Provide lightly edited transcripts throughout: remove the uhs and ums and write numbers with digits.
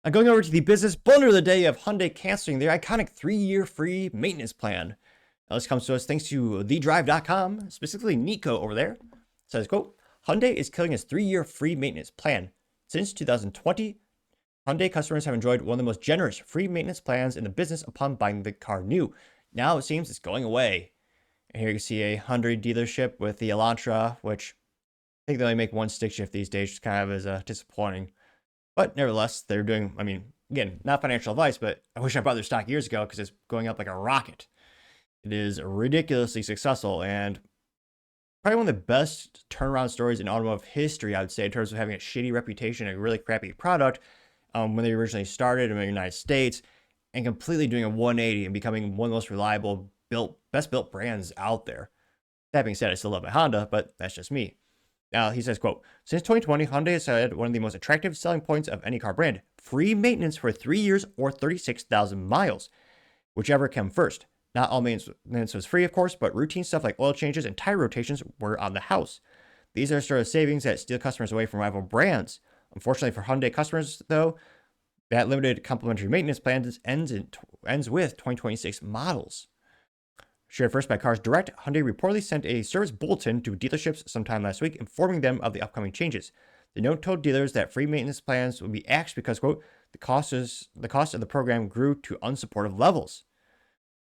I'm going over to the business blunder of the day of Hyundai canceling their iconic 3-year free maintenance plan. Now, this comes to us thanks to thedrive.com, specifically Nico over there. It says, quote, Hyundai is killing its 3-year free maintenance plan. Since 2020, Hyundai customers have enjoyed one of the most generous free maintenance plans in the business upon buying the car new. Now it seems it's going away. And here you can see a Hyundai dealership with the Elantra, which I think they only make one stick shift these days, which kind of is disappointing. But nevertheless, they're doing, I mean, again, not financial advice, but I wish I bought their stock years ago because it's going up like a rocket. It is ridiculously successful and probably one of the best turnaround stories in automotive history, I would say, in terms of having a shitty reputation and a really crappy product when they originally started in the United States and completely doing a 180 and becoming one of the most reliable, best built brands out there. That being said, I still love my Honda, but that's just me. Now, he says, quote, since 2020, Hyundai has had one of the most attractive selling points of any car brand. Free maintenance for 3 years or 36,000 miles, whichever came first. Not all maintenance was free, of course, but routine stuff like oil changes and tire rotations were on the house. These are sort of savings that steal customers away from rival brands. Unfortunately for Hyundai customers, though, that limited complimentary maintenance plan ends with 2026 models. Shared first by Cars Direct, Hyundai reportedly sent a service bulletin to dealerships sometime last week informing them of the upcoming changes. The note told dealers that free maintenance plans would be axed because, quote, the cost of the program grew to unsupportive levels.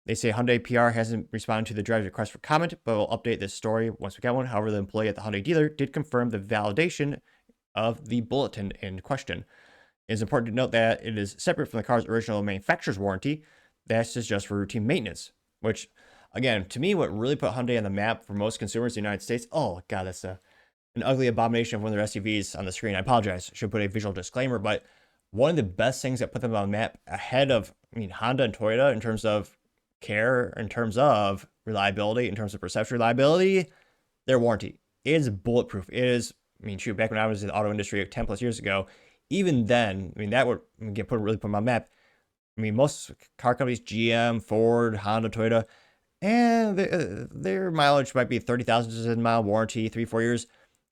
They say Hyundai PR hasn't responded to the driver's request for comment, but will update this story once we get one. However, the employee at the Hyundai dealer did confirm the validation of the bulletin in question. It is important to note that it is separate from the car's original manufacturer's warranty. That's just for routine maintenance, which, again, to me, what really put Hyundai on the map for most consumers in the United States, oh, God, that's an ugly abomination of one of their SUVs on the screen. I apologize. I should put a visual disclaimer, but one of the best things that put them on the map ahead of, Honda and Toyota in terms of care, in terms of reliability, in terms of perception reliability, their warranty. It is bulletproof. It is, back when I was in the auto industry 10 plus years ago, even then, that would really put them on the map. Most car companies, GM, Ford, Honda, Toyota, and their mileage might be 30,000 mile warranty, 3-4 years.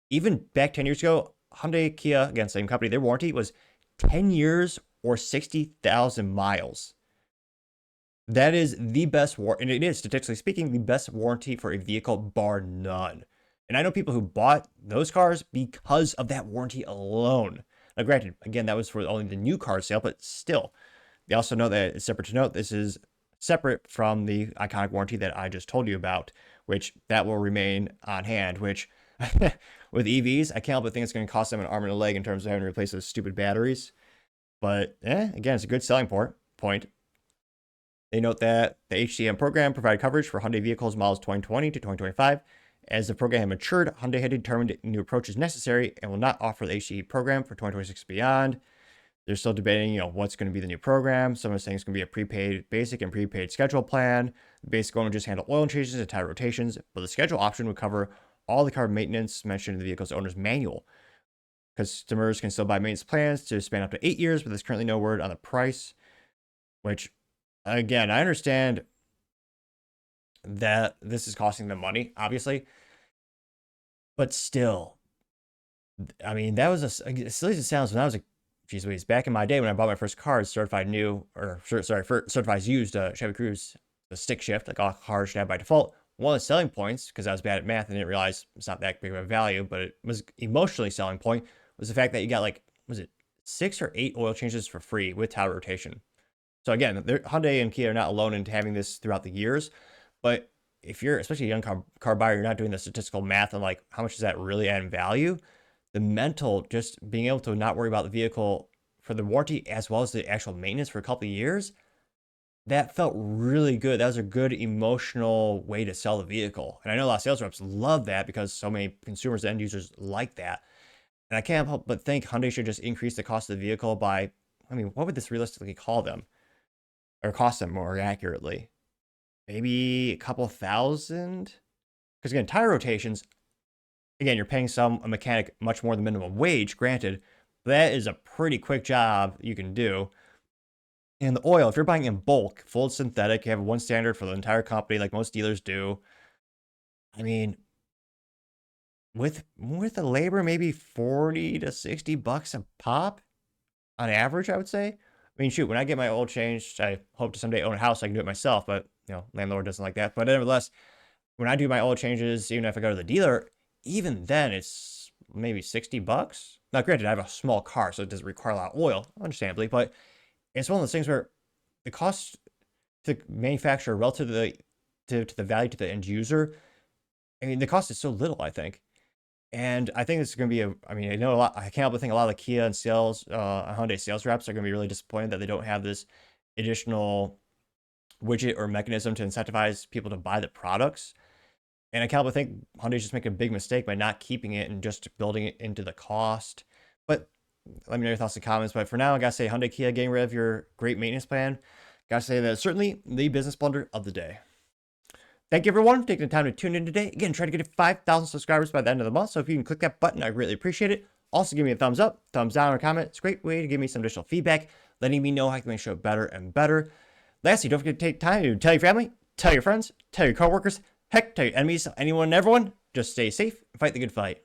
Even back 10 years ago, Hyundai, Kia, again, same company, their warranty was 10 years or 60,000 miles. That is the best warranty, and it is, statistically speaking, the best warranty for a vehicle, bar none. And I know people who bought those cars because of that warranty alone. Now, granted, again, that was for only the new car sale, but still. They also know that it's separate to note this is separate from the iconic warranty that I just told you about, which that will remain on hand, which with EVs, I can't help but think it's going to cost them an arm and a leg in terms of having to replace those stupid batteries. But again, it's a good selling point. They note that the HCM program provided coverage for Hyundai vehicles models 2020 to 2025. As the program had matured, Hyundai had determined new approaches necessary and will not offer the HCE program for 2026 beyond. They're still debating, what's going to be the new program. Some are saying it's going to be a prepaid basic and prepaid schedule plan. The basic one will just handle oil changes and tire rotations, but the schedule option would cover all the car maintenance mentioned in the vehicle's owner's manual. Customers can still buy maintenance plans to span up to 8 years, but there's currently no word on the price, which, again, I understand that this is costing them money, obviously, but still, that was as silly as it sounds. When I was back in my day when I bought my first car, certified used Chevy Cruze, the stick shift, like all cars should have by default. One of the selling points, because I was bad at math and didn't realize it's not that big of a value, but it was emotionally selling point, was the fact that you got 6 or 8 oil changes for free with tire rotation. So again, Hyundai and Kia are not alone in having this throughout the years, but if you're, especially a young car buyer, you're not doing the statistical math on how much does that really add in value. The mental, just being able to not worry about the vehicle for the warranty as well as the actual maintenance for a couple of years, that felt really good. That was a good emotional way to sell the vehicle. And I know a lot of sales reps love that because so many consumers and end users like that. And I can't help but think Hyundai should just increase the cost of the vehicle by, what would this realistically call them? Or cost them more accurately? Maybe a couple thousand? Because again, tire rotations, again, you're paying a mechanic much more than minimum wage, granted. But that is a pretty quick job you can do. And the oil, if you're buying in bulk, full synthetic, you have one standard for the entire company like most dealers do. With the labor, maybe $40 to $60 a pop. on average, I would say. I mean, shoot, when I get my oil changed, I hope to someday own a house. So I can do it myself, but landlord doesn't like that. But nevertheless, when I do my oil changes, even if I go to the dealer, even then it's maybe $60. Now, granted, I have a small car, so it doesn't require a lot of oil, understandably, but it's one of those things where the cost to manufacture relative to the value to the end user, I mean, the cost is so little, I think. And I think this is going to be I mean, I know a lot, I can't help but think a lot of the Kia and Hyundai sales reps are going to be really disappointed that they don't have this additional widget or mechanism to incentivize people to buy the products. And I can't help but think Hyundai's just making a big mistake by not keeping it and just building it into the cost. But let me know your thoughts and comments. But for now, I gotta say, Hyundai Kia getting rid of your great maintenance plan. Gotta say that it's certainly the business blunder of the day. Thank you, everyone, for taking the time to tune in today. Again, try to get to 5,000 subscribers by the end of the month. So if you can click that button, I greatly appreciate it. Also, give me a thumbs up, thumbs down, or comment. It's a great way to give me some additional feedback, letting me know how I can make the show better and better. Lastly, don't forget to take time to tell your family, tell your friends, tell your coworkers, heck, tell your enemies, anyone and everyone. Just stay safe and fight the good fight.